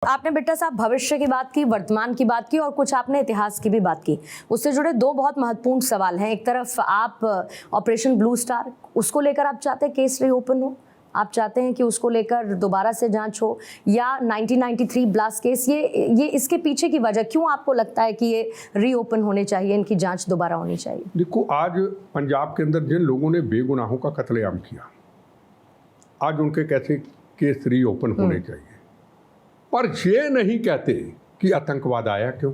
आपने बिट्टा साहब भविष्य की बात की, वर्तमान की बात की और कुछ आपने इतिहास की भी बात की। उससे जुड़े दो बहुत महत्वपूर्ण सवाल हैं। एक तरफ आप ऑपरेशन ब्लू स्टार, उसको लेकर आप चाहते हैं केस रीओपन हो, आप चाहते हैं कि उसको लेकर दोबारा से जांच हो, या 1993 ब्लास्ट केस, ये इसके पीछे की वजह क्यों आपको लगता है कि ये रीओपन होने चाहिए, इनकी जांच दोबारा होनी चाहिए? देखो, आज पंजाब के अंदर जिन लोगों ने बेगुनाहों का कत्लेआम किया, आज उनके कैसे केस रीओपन होने चाहिए, पर ये नहीं कहते कि आतंकवाद आया क्यों।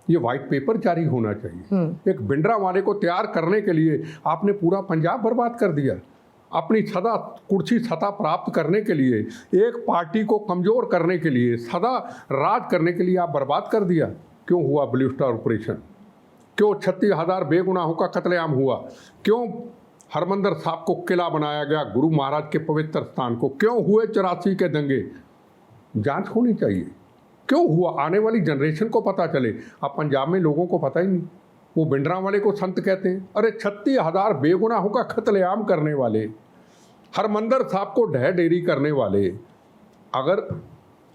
ये व्हाइट पेपर जारी होना चाहिए। एक भिंडरावाले को तैयार करने के लिए आपने पूरा पंजाब बर्बाद कर दिया। अपनी सदा कुर्सी सत्ता प्राप्त करने के लिए, एक पार्टी को कमजोर करने के लिए, सदा राज करने के लिए आप बर्बाद कर दिया। क्यों हुआ ब्लू स्टार ऑपरेशन? क्यों 36,000 बेगुनाहों का कत्लेआम हुआ? क्यों हरमंदिर साहब को किला बनाया गया, गुरु महाराज के पवित्र स्थान को? क्यों हुए 84 के दंगे? जांच होनी चाहिए। क्यों हुआ? आने वाली जनरेशन को पता चले। अब पंजाब में लोगों को पता ही नहीं। वो भिंडरावाले को संत कहते हैं। अरे 36,000 बेगुनाहों का कत्लेआम करने वाले, हरमंदिर साहब को ढह ढेरी करने वाले, अगर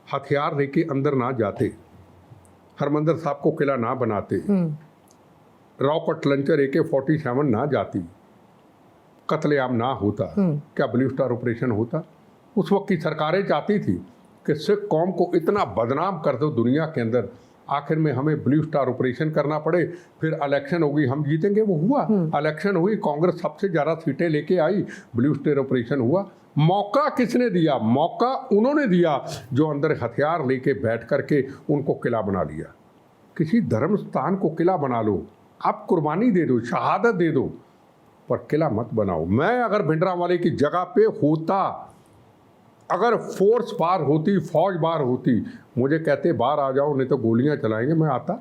हथियार लेके अंदर ना जाते, हरमंदिर साहब को किला ना बनाते, रॉकेट लॉन्चर AK-47 ना जाती, कत्लेआम ना होता, क्या ब्लू स्टार ऑपरेशन होता? उस वक्त की सरकारें चाहती थी कि सिख कौम को इतना बदनाम कर दो दुनिया के अंदर, आखिर में हमें ब्लू स्टार ऑपरेशन करना पड़े, फिर इलेक्शन होगी, हम जीतेंगे। वो हुआ, इलेक्शन हुई, कांग्रेस सबसे ज़्यादा सीटें लेके आई, ब्लू स्टार ऑपरेशन हुआ। मौका किसने दिया? मौका उन्होंने दिया जो अंदर हथियार लेके बैठ करके उनको किला बना लिया। किसी धर्म स्थान को किला बना लो, आप कुर्बानी दे दो, शहादत दे दो, पर किला मत बनाओ। मैं अगर भिंडरावाले की जगह पे होता, अगर फोर्स बाहर होती, फौज बाहर होती, मुझे कहते बाहर आ जाओ नहीं तो गोलियां चलाएंगे, मैं आता,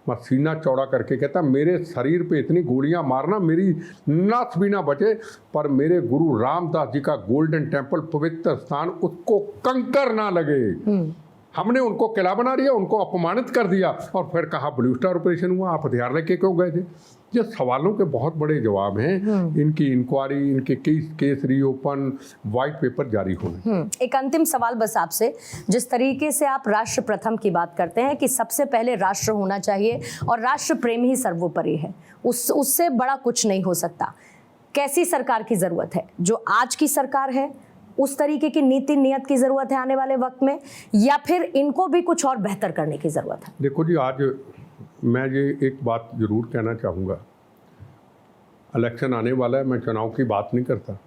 मैं सीना चौड़ा करके कहता मेरे शरीर पे इतनी गोलियां मारना मेरी नस भी ना बचे, पर मेरे गुरु रामदास जी का गोल्डन टेम्पल पवित्र स्थान, उसको कंकर ना लगे। हमने उनको किला बना दिया, उनको अपमानित कर दिया, और फिर कहा ब्लू स्टार ऑपरेशन हुआ, आप हथियार लेके क्यों गए थे? ये सवालों के बहुत बड़े जवाब हैं। इनकी इंक्वायरी, इनके केस रीओपन, व्हाइट पेपर जारी होने। एक अंतिम सवाल बस आपसे, जिस तरीके से आप राष्ट्र प्रथम की बात करते हैं कि सबसे पहले राष्ट्र होना चाहिए और राष्ट्र प्रेम ही सर्वोपरि है, उससे बड़ा कुछ नहीं हो सकता, कैसी सरकार की जरूरत है? जो आज की सरकार है उस तरीके की नीति नियत की जरूरत है आने वाले वक्त में, या फिर इनको भी कुछ और बेहतर करने की जरूरत है? देखो जी, आज मैं ये एक बात जरूर कहना चाहूँगा, इलेक्शन आने वाला है, मैं चुनाव की बात नहीं करता।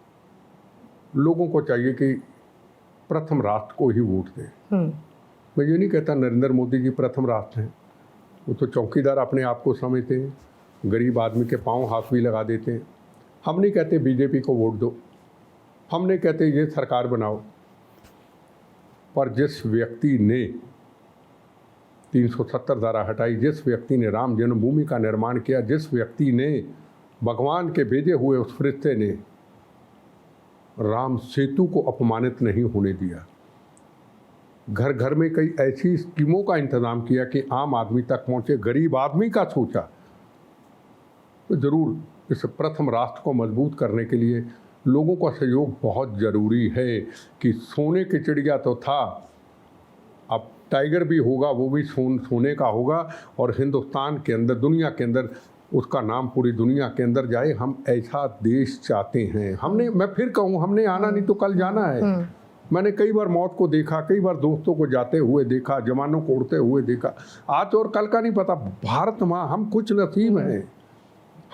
लोगों को चाहिए कि प्रथम राष्ट्र को ही वोट दें। मैं ये नहीं कहता नरेंद्र मोदी जी प्रथम राष्ट्र हैं, वो तो चौकीदार अपने आप को समझते हैं, गरीब आदमी के पाँव हाथ भी लगा देते हैं। हम नहीं कहते बीजेपी को वोट दो, हम नहीं कहते ये सरकार बनाओ, पर जिस व्यक्ति ने 370 धारा हटाई, जिस व्यक्ति ने राम जन्मभूमि का निर्माण किया, जिस व्यक्ति ने भगवान के भेजे हुए उस फरिश्ते ने राम सेतु को अपमानित नहीं होने दिया, घर घर में कई ऐसी स्कीमों का इंतजाम किया कि आम आदमी तक पहुँचे, गरीब आदमी का सोचा, तो ज़रूर इस प्रथम राष्ट्र को मजबूत करने के लिए लोगों का सहयोग बहुत ज़रूरी है। कि सोने की चिड़िया तो था, अब टाइगर भी होगा, वो भी सोने का होगा, और हिंदुस्तान के अंदर, दुनिया के अंदर उसका नाम पूरी दुनिया के अंदर जाए। हम ऐसा देश चाहते हैं। हमने, मैं फिर कहूँ, हमने आना नहीं तो कल जाना है। मैंने कई बार मौत को देखा, कई बार दोस्तों को जाते हुए देखा, जवानों को उड़ते हुए देखा, आज और कल का नहीं पता। भारत माँ, हम कुछ नसीब हैं,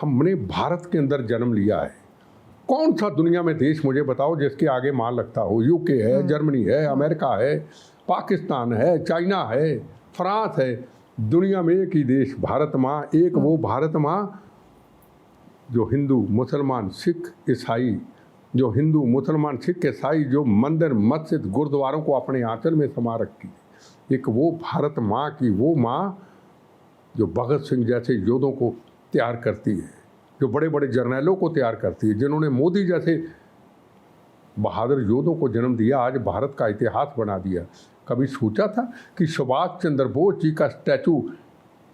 हमने भारत के अंदर जन्म लिया है। कौन सा दुनिया में देश मुझे बताओ जिसके आगे माँ लगता हो? यूके है, जर्मनी है, अमेरिका है, पाकिस्तान है, चाइना है, फ्रांस है, दुनिया में एक ही देश भारत माँ। एक वो भारत माँ जो हिंदू मुसलमान सिख ईसाई, जो हिंदू मुसलमान सिख ईसाई, जो मंदिर मस्जिद गुरुद्वारों को अपने आंचल में समा रखी है। एक वो भारत माँ की वो माँ जो भगत सिंह जैसे योद्धों को तैयार करती है, जो बड़े बड़े जर्नैलों को तैयार करती है, जिन्होंने मोदी जैसे बहादुर योद्धों को जन्म दिया, आज भारत का इतिहास बना दिया। कभी सोचा था कि सुभाष चंद्र बोस जी का स्टैचू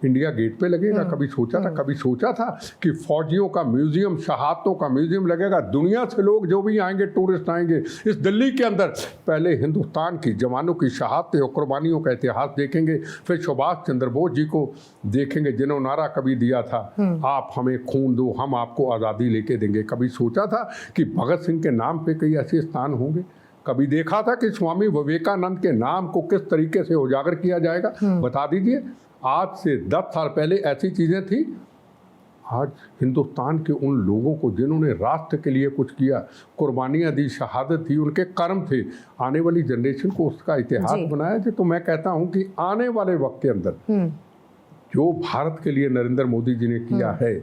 इंडिया गेट पे लगेगा, कभी सोचा था कि फौजियों का म्यूजियम, शहादतों का म्यूजियम लगेगा, दुनिया से लोग जो भी आएंगे, टूरिस्ट आएंगे इस दिल्ली के अंदर, पहले हिंदुस्तान की जवानों की शहादतें और कुर्बानियों का इतिहास देखेंगे, फिर सुभाष चंद्र बोस जी को देखेंगे जिन्होंने नारा कभी दिया था, आप हमें खून दो हम आपको आज़ादी लेके देंगे। कभी सोचा था कि भगत सिंह के नाम पे कई ऐसे स्थान होंगे? कभी देखा था कि स्वामी विवेकानंद के नाम को किस तरीके से उजागर किया जाएगा? बता दीजिए। आज से 10 साल पहले ऐसी चीज़ें थी। आज हिंदुस्तान के उन लोगों को जिन्होंने राष्ट्र के लिए कुछ किया, कुर्बानियाँ दी, शहादत थी, उनके कर्म थे, आने वाली जनरेशन को उसका इतिहास बनाया जाए। तो मैं कहता हूँ कि आने वाले वक्त के अंदर जो भारत के लिए नरेंद्र मोदी जी ने किया है,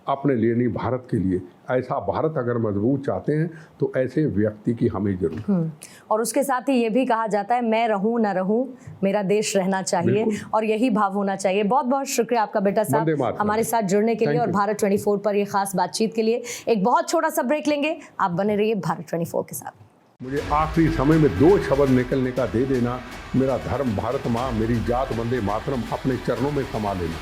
अपने लिए नहीं भारत के लिए, ऐसा भारत अगर मजबूत चाहते हैं तो ऐसे व्यक्ति की हमें जरूरत। और उसके साथ ही ये भी कहा जाता है, मैं रहूं ना रहूं, मेरा देश रहना चाहिए, और यही भाव होना चाहिए। बहुत बहुत शुक्रिया आपका बेटा साहब हमारे साथ जुड़ने के लिए और भारत 24 पर ये खास बातचीत के लिए। एक बहुत छोटा सा ब्रेक लेंगे, आप बने रहिए भारत 24 के साथ। मुझे आखिरी समय में 2 शब्द निकलने का दे देना, मेरा धर्म भारत माँ, मेरी जात वंदे मातरम, अपने चरणों में समा लेना।